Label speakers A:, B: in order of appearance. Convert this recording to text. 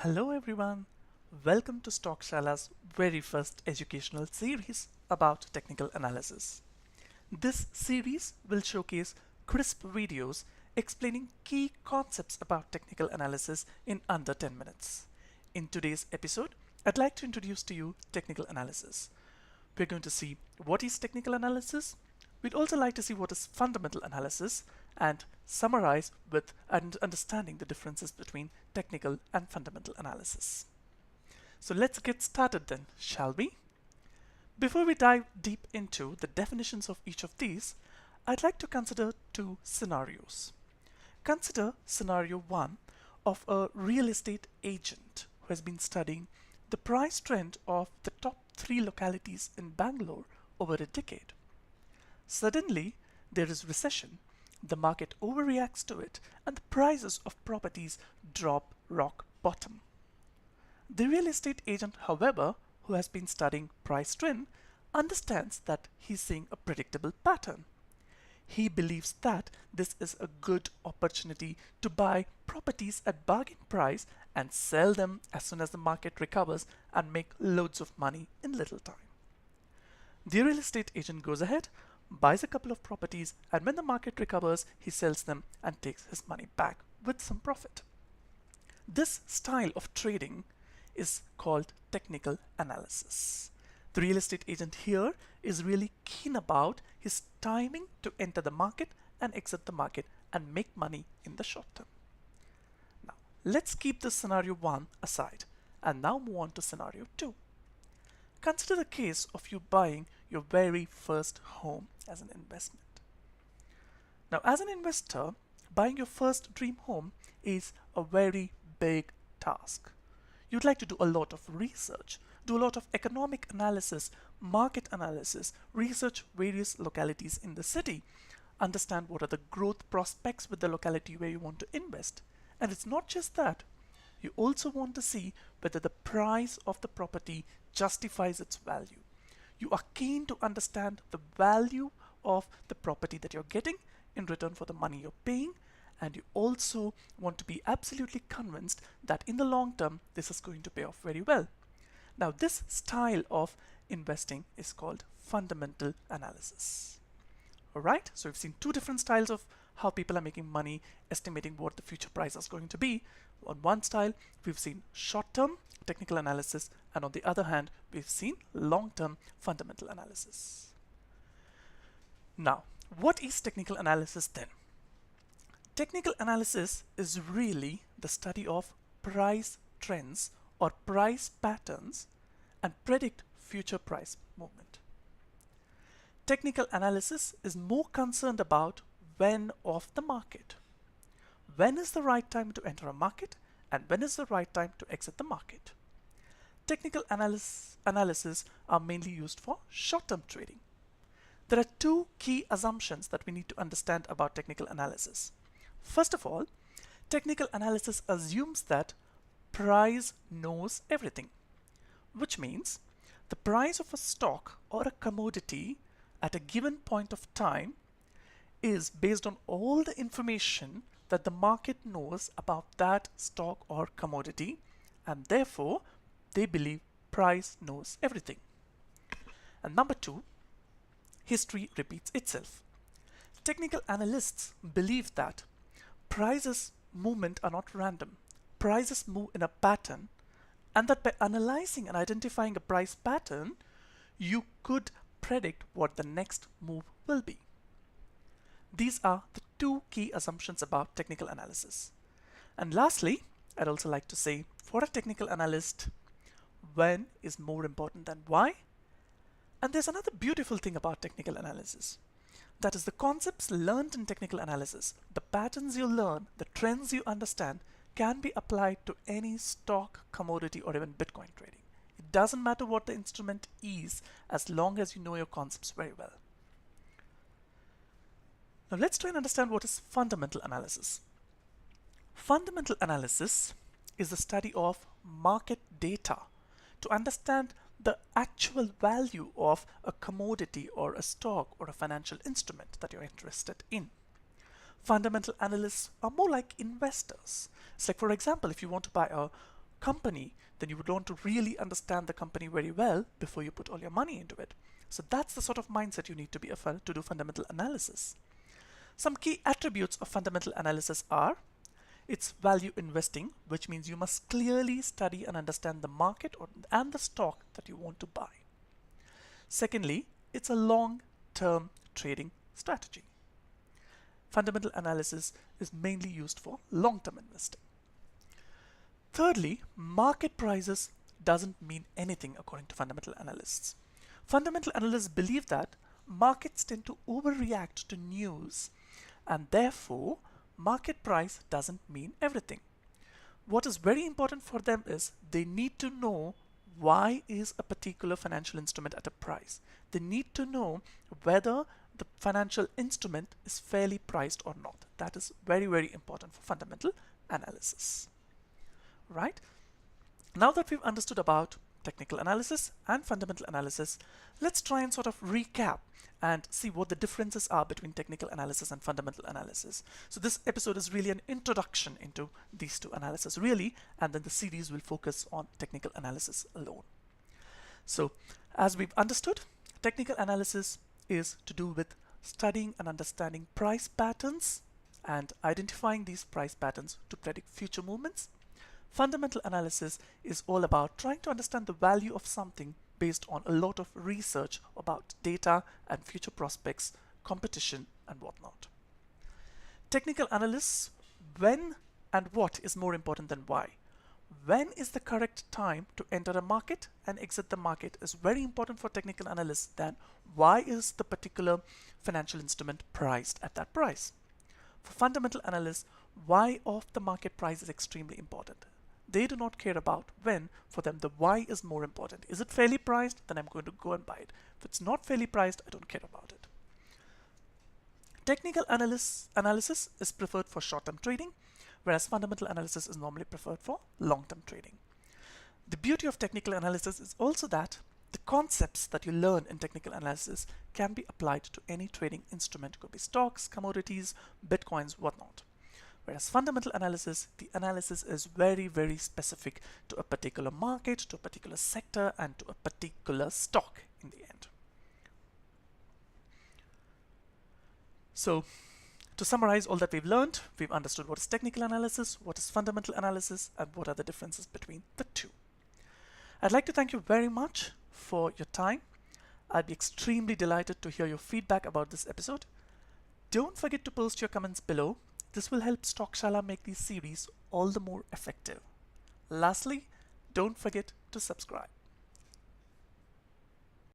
A: Hello everyone, welcome to StockShaala's very first educational series about technical analysis. This series will showcase crisp videos explaining key concepts about technical analysis in under 10 minutes. In today's episode, I'd like to introduce to you technical analysis. We're going to see what is technical analysis. We'd also like to see what is fundamental analysis and summarize with understanding the differences between technical and fundamental analysis. So let's get started then, shall we? Before we dive deep into the definitions of each of these, I'd like to consider two scenarios. Consider scenario 1 of a real estate agent who has been studying the price trend of the top 3 localities in Bangalore over a decade. Suddenly, there is recession, the market overreacts to it, and the prices of properties drop rock bottom. The real estate agent, however, who has been studying price trend, understands that he's seeing a predictable pattern. He believes that this is a good opportunity to buy properties at bargain price and sell them as soon as the market recovers and make loads of money in little time. The real estate agent goes ahead, buys a couple of properties, and when the market recovers, he sells them and takes his money back with some profit. This style of trading is called technical analysis. The real estate agent here is really keen about his timing to enter the market and exit the market and make money in the short term. Now, let's keep this scenario 1 aside and now move on to scenario 2. Consider the case of you buying your very first home as an investment. Now, as an investor, buying your first dream home is a very big task. You'd like to do a lot of research, do a lot of economic analysis, market analysis, research various localities in the city, understand what are the growth prospects with the locality where you want to invest. And it's not just that. You also want to see whether the price of the property justifies its value. You are keen to understand the value of the property that you're getting in return for the money you're paying, and you also want to be absolutely convinced that in the long term this is going to pay off very well. Now, this style of investing is called fundamental analysis. Alright, so we've seen two different styles of how people are making money, estimating what the future price is going to be. On one style, we've seen short-term technical analysis, and on the other hand, we've seen long-term fundamental analysis. Now, what is technical analysis then? Technical analysis is really the study of price trends or price patterns and predict future price movement. Technical analysis is more concerned about when of the market. When is the right time to enter a market and when is the right time to exit the market? Technical analysis are mainly used for short-term trading. There are two key assumptions that we need to understand about technical analysis. First of all, technical analysis assumes that price knows everything, which means the price of a stock or a commodity at a given point of time is based on all the information that the market knows about that stock or commodity, and therefore they believe price knows everything. And number two, history repeats itself. Technical analysts believe that prices movement are not random. Prices move in a pattern, and that by analyzing and identifying a price pattern, you could predict what the next move will be. These are the two key assumptions about technical analysis. And lastly, I'd also like to say, for a technical analyst, when is more important than why. And there's another beautiful thing about technical analysis. That is, the concepts learned in technical analysis, the patterns you learn, the trends you understand, can be applied to any stock, commodity, or even Bitcoin trading. It doesn't matter what the instrument is, as long as you know your concepts very well. Now let's try and understand what is fundamental analysis. Fundamental analysis is the study of market data to understand the actual value of a commodity or a stock or a financial instrument that you're interested in. Fundamental analysts are more like investors. It's like, for example, if you want to buy a company, then you would want to really understand the company very well before you put all your money into it. So that's the sort of mindset you need to be to do fundamental analysis. Some key attributes of fundamental analysis are: it's value investing, which means you must clearly study and understand the market and the stock that you want to buy. Secondly, it's a long-term trading strategy. Fundamental analysis is mainly used for long-term investing. Thirdly, market prices doesn't mean anything according to fundamental analysts. Fundamental analysts believe that markets tend to overreact to news, and therefore market price doesn't mean everything. What is very important for them is they need to know why is a particular financial instrument at a price. They need to know whether the financial instrument is fairly priced or not. That is very, very important for fundamental analysis. Right? Now that we've understood about technical analysis and fundamental analysis, let's try and sort of recap and see what the differences are between technical analysis and fundamental analysis. So this episode is really an introduction into these two analyses really, and then the series will focus on technical analysis alone. So as we've understood, technical analysis is to do with studying and understanding price patterns and identifying these price patterns to predict future movements. Fundamental analysis is all about trying to understand the value of something based on a lot of research about data and future prospects, competition, and whatnot. Technical analysts, when and what is more important than why? When is the correct time to enter a market and exit the market is very important for technical analysts than why is the particular financial instrument priced at that price. For fundamental analysts, why of the market price is extremely important. They do not care about when. For them, the why is more important. Is it fairly priced? Then I'm going to go and buy it. If it's not fairly priced, I don't care about it. Technical analysis is preferred for short-term trading, whereas fundamental analysis is normally preferred for long-term trading. The beauty of technical analysis is also that the concepts that you learn in technical analysis can be applied to any trading instrument. It could be stocks, commodities, bitcoins, whatnot. Whereas fundamental analysis, the analysis is very, very specific to a particular market, to a particular sector, and to a particular stock in the end. So, to summarize all that we've learned, we've understood what is technical analysis, what is fundamental analysis, and what are the differences between the two. I'd like to thank you very much for your time. I'd be extremely delighted to hear your feedback about this episode. Don't forget to post your comments below. This will help StockShaala make these series all the more effective. Lastly, don't forget to subscribe.